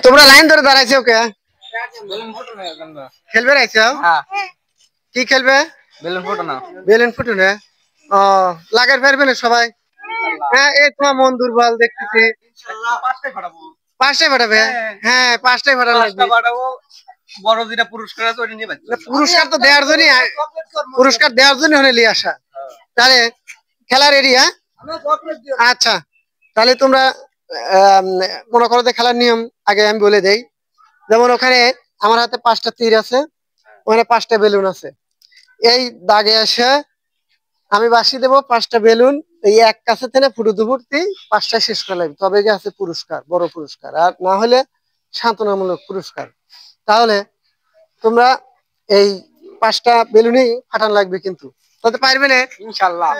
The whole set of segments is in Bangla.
তোমরা লাইন ধরে দাঁড়াইছো কে? খেলবে রাইছো? কি খেলবে? বেলুন ফুটানো। ও লাগার পারবে না সবাই? হ্যাঁ, এই তোমার মন দুর্বল দেখতেছি। পাঁচটায় ফাটাবে? হ্যাঁ, পাঁচটায় ফাটানো লাগবে। বড় যেটা পুরস্কার আছে ওইটা নিয়ে পুরস্কার তো দেওয়ার জন্য, পুরস্কার দেওয়ার জন্য হলে নিয়ে আসা। তাহলে খেলা রেডি? হ্যাঁ, আচ্ছা। তাহলে তোমরা মনে করো যে খেলার নিয়ম আগে আমি বলে দেই। যেমন ওখানে আমার হাতে 5টা তীর আছে, ওখানে 5টা বেলুন আছে। এই দাগে এসে আমি বাসি দেবো 5টা বেলুন, এই এক কাছে থেকে ফুটুতে ফুটতে 5টা শেষ করে লাগবে, তবে গিয়ে আছে পুরস্কার, বড় পুরস্কার। আর না হলে সান্ত্বনামূলক পুরস্কার। তাহলে তোমরা এই 5টা বেলুনই ফাটান লাগবে, কিন্তু তাতে পারবে না ইনশাআল্লাহ।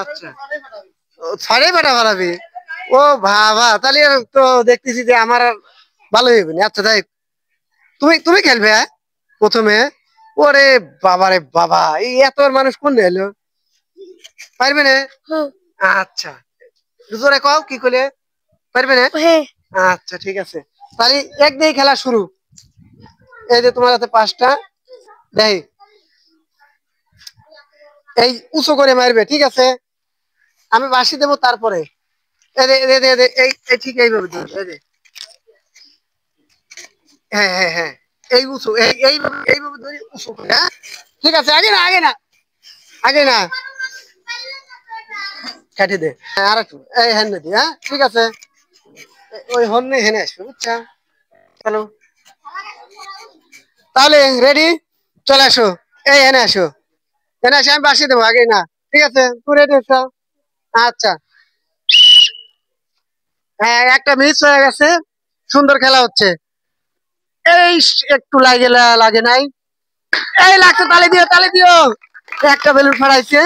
আচ্ছা, ছড়ে ফাটা ফাটাবি? ও বাবা, তাহলে তো দেখতেছি যে আমার আর ভালোই হবে না। আচ্ছা তাই তুমি তুমি খেলবে প্রথমে? ওরে বাবা রে বাবা, এই এত মানুষ কোন এলো, পারবে না? আচ্ছা, জোরে কও কি করলে পারবে না? আচ্ছা ঠিক আছে, তাহলে এক দিয়ে খেলা শুরু। এই যে তোমার হাতে 5টা, দেই এই উঁচু করে মারবে, ঠিক আছে? আমি বাসি দেবো, তারপরে এই ঠিক এইভাবে ধরো, এই যে হ্যাঁ হ্যাঁ হ্যাঁ, এই উঁচু এইভাবে এইভাবে ধরে উঁচু করে। হ্যাঁ ঠিক আছে, আগে না আগে না আগে না, কাটি দে। হ্যাঁ আর একটু, এই হ্যান্ড দি। হ্যাঁ ঠিক আছে, ওই হন্যে হেনে আসবে, বুঝছা? চলো তাহলে রেডি, চলে আসো, এই হেনে আসো, হেনে আসো, আমি বাসি দেবো আগে না, ঠিক আছে? তুই রেডি আছো? আচ্ছা, হ্যাঁ একটা মিস হয়ে গেছে, সুন্দর খেলা হচ্ছে। এই একটু লাগে নাই, এই লাগছে, তালে দিও তালে দিও। একটা বেলুন ফাটাইছে,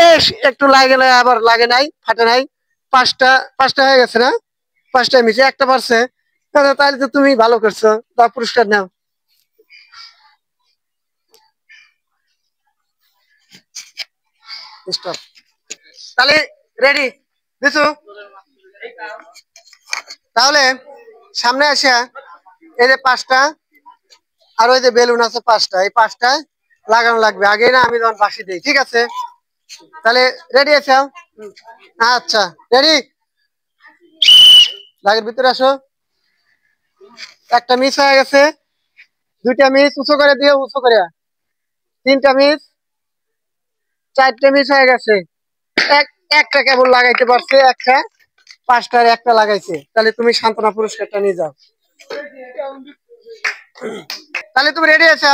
এস একটু লাগে না, আবার লাগে নাই, ফাটে নাই। 5টা 5টা হয়ে গেছে না? 5টা মিশে একটা পারছে। তাহলে তো তুমি ভালো করছো, তা পুরস্কার নাও। স্টপ। তাহলে রেডি দিছু? তাহলে সামনে আসা, এই যে 5টা, আর ওই যে বেলুন আছে 5টা, এই 5টায় লাগানো লাগবে আগে না, আমি যখন বাসি দিই, ঠিক আছে? তাহলে রেডি আছো? আচ্ছা রেডি, লাগের ভিতরে আসো। একটা মিস হয়ে গেছে, 2টা মিস, উঁচু করে দিও, উঁচু করে। 3টা মিস, 4টে মিস হয়ে গেছে, একটা কেবল লাগাইতে পারছে, একটা। 5টার একটা লাগাইছে, তাহলে তুমি সান্ত্বনা পুরস্কারটা নিয়ে যাও। তাহলে তুমি রেডি আছো?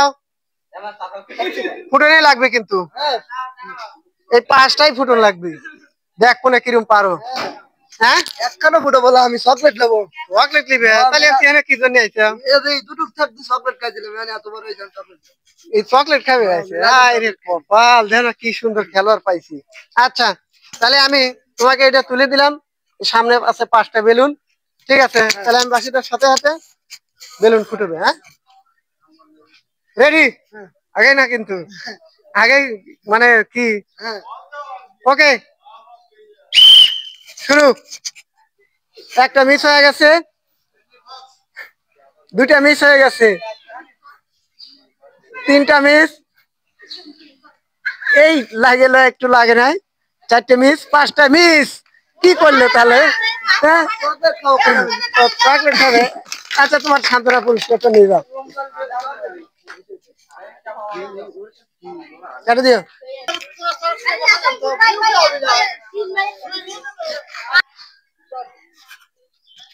ফুটনে লাগবে কিন্তু, এই 5টাই ফুটন লাগবে, দেখ কোনে কিরম পারো। হ্যাঁ একখানো ফুটো বলো, আমি চকলেট নেবো। চকলেট নিবে? তাহলে এখানে কি জন্য আইছো? এই দুটো থাকতে চকলেট খাইছিলাম, মানে এত বড় হইছে চকলেট, এই চকলেট খাবে আইছে? আরে কপাল, দেখো কি সুন্দর খেলোয়াড় পাইছি। আচ্ছা তাহলে আমি তোমাকে এটা তুলে দিলাম, সামনে আছে 5টা বেলুন, ঠিক আছে? তাহলে আমি বাসিটার সাথে সাথে বেলুন ফুটবে। হ্যাঁ রেডি? আগে না কিন্তু, আগে মানে কি, ওকে শুরু। একটা মিস হয়ে গেছে, 2টা মিস হয়ে গেছে, 3টা মিস, এই লাগে একটু লাগে নাই, 4টে মিস, 5টা মিস। কি করলে তাহলে? হ্যাঁ চকলেট খাবে? আচ্ছা তোমার সান্ত্বনা পুরস্কারটা নিয়ে যাও, কেটে দিও।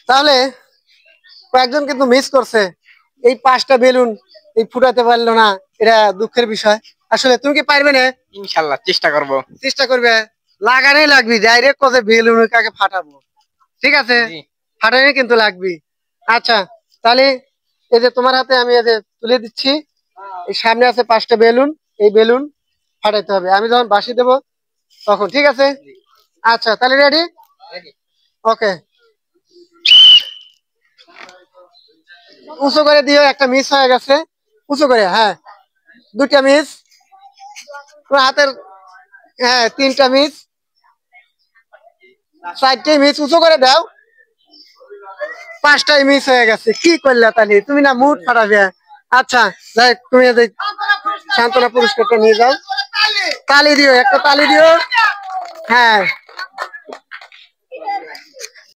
তাহলে কয়েকজন কিন্তু মিস করছে, এই 5টা বেলুন এই ফুটাতে পারলো না, এটা দুঃখের বিষয়। আসলে তুমি কি পারবে না? ইনশাআল্লাহ চেষ্টা করব। চেষ্টা করবে, লাগানোই লাগবি, ডাইরেক্ট কোথায় বেলুন কাকে ফাটাবো, ঠিক আছে? ফাটানোই কিন্তু লাগবি। আচ্ছা তাহলে এই যে তোমার হাতে আমি এই যে তুলে দিচ্ছি, এই সামনে আছে 5টা বেলুন, এই বেলুন ফাটাইতে হবে আমি যখন বাঁশি দেবো তখন, ঠিক আছে? আচ্ছা তাহলে রেডি, ওকে। উঁচু করে দিও, একটা মিস হয়ে গেছে, উঁচু করে। হ্যাঁ 2টা মিস, হাতের। হ্যাঁ 3টা মিস, 4টে মিস, উঁচু করে দাও। 5টাই মিস হয়ে গেছে, কি করলে তাহলে? তুমি না মুড ফাটাবে। আচ্ছা যাই, তুমি এই সান্ত্বনা পুরস্কারটা নিয়ে যাও। তালি দিও, একটা তালি দিও। হ্যাঁ